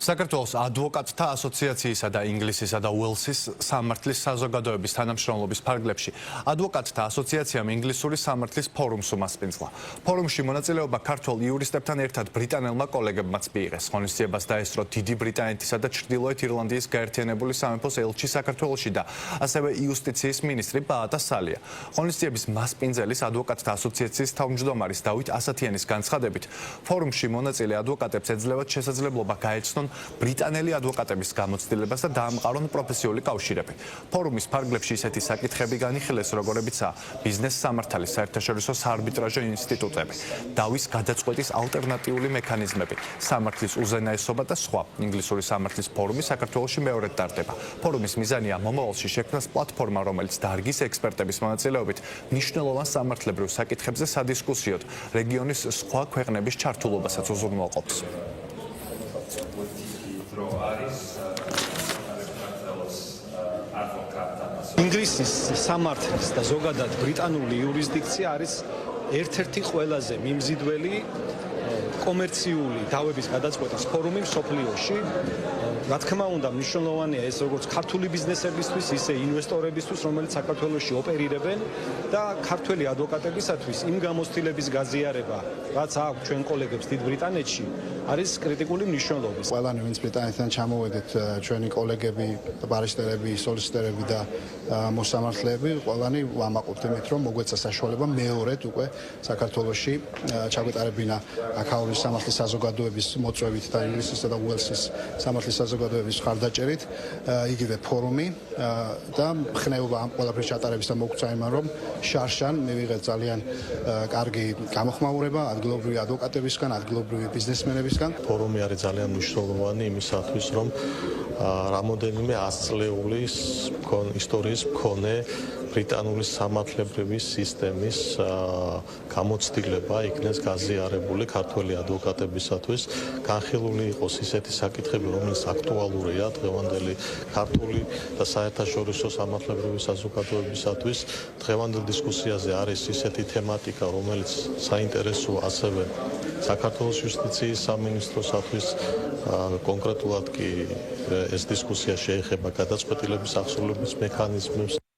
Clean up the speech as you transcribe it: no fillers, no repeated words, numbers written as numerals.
საქართველოს ადვოკატთა ასოციაციისა და ინგლისისა და უელსის სამართლის საზოგადოების თანამშრომლობის ფარგლებში ადვოკატთა ასოციაციამ ინგლისური სამართლის ფორუმს უმასპინძლა. ფორუმში მონაწილეობა ქართველ იურისტებთან ერთად ბრიტანელმა კოლეგებმაც მიიღეს. ღონისძიებას დაესწრო დიდი ბრიტანეთისა და ჩრდილოეთ ირლანდიის გაერთიანებული სამეფოს ელჩი საქართველოში და ასევე იუსტიციის მინისტრი ბაატა სალია. ღონისძიების მასპინძელის ადვოკატთა ასოციაციის თავმჯდომარის დავით ასათიანის განცხადებით, ფორუმში მონაწილე ადვოკატებს ეძლევათ შესაძლებლობა გაეცნონ ბრიტანელი ადვოკატების გამოცდილებას და დაამყარონ პროფესიული კავშირები. ფორუმის ფარგლებში ისეთი საკითხები განიხილეს, როგორებიცაა ბიზნეს სამართალის, საერთაშორისო საარბიტრაჟო ინსტიტუტები, დავის გადაწყვეტის ალტერნატიული მექანიზმები, სამართლის უზენაესობა და სხვა. ინგლისური სამართლის ფორუმი საქართველოში მეორედ ტარდება. ფორუმის მიზანია მომავალში შექმნას პლატფორმა, რომელიც დარგის ექსპერტების მონაწილეობით მნიშვნელოვან სამართლებრივ საკითხებზე სადისკუსიოდ რეგიონის სხვა ქვეყნების ჩართულობასაც უზრუნველყოფს. ინგლისის სამართლის და ზოგადად ბრიტანული იურისდიქცია არის ერთ-ერთი ყველაზე მიმზიდველი კომერციული დავების გადაწყვეტის ფორუმი მსოფლიოში. რა თქმა უნდა, მნიშვნელოვანია ეს როგორც ქართული ბიზნესებისთვის, ისე ინვესტორებისთვის, რომელიც საქართველოში ოპერირებენ და ქართველი ადვოკატებისათვის იმ გამოცდილების გაზიარება, რაც აქვს ჩვენ კოლეგებს დიდ ბრიტანეთში, არის კრიტიკული მნიშვნელობის. ყველანი, ვინც ბრიტანეთიდან ჩამოვედით, ჩვენი კოლეგები, ბარისტერები, სოლისიტორები და მოსამართლეები, ყველანი ვამაყობთ იმით, რომ მოგვეცა საშუალება მეორედ უკვე საქართველოში ჩაგვეტარებინა აქაურის სამართლის საზოგადოების მოწვევით და ინგლისისა და უელსის სამართლის საზოგადოების მხარდაჭერით იგივე ფორუმი და ხნეობა ამ ყველაფრის ჩატარების და მოგწვა იმან, რომ შარშან მივიღეთ ძალიან კარგი გამოხმაურება ადგილობრივი ადვოკატებისგან, ადგილობრივი ბიზნესმენებისგან. ფორუმი არის ძალიან მნიშვნელოვანი იმისათვის, რომ რამოდენიმე ასწლეული ისტორიის მქონე ბრიტანული სამართლებრივი სისტემის გამოცდილება იქნეს გაზიარებული ქართველი ადვოკატებისათვის, განხილული იყოს ისეთი საკითხები, რომელიც აქტუალურია დღევანდელი ქართული და საერთაშორისო სამართლებრივი საზოგადოებისათვის. დღევანდელ დისკუსიაზე არის ისეთი თემატიკა, რომელიც საინტერესოა ასევე საქართველოს იუსტიციის სამინისტროსათვის, კონკრეტულად კი ეს დისკუსია შეეხება გადაწყვეტილების აღსრულების მექანიზმებს.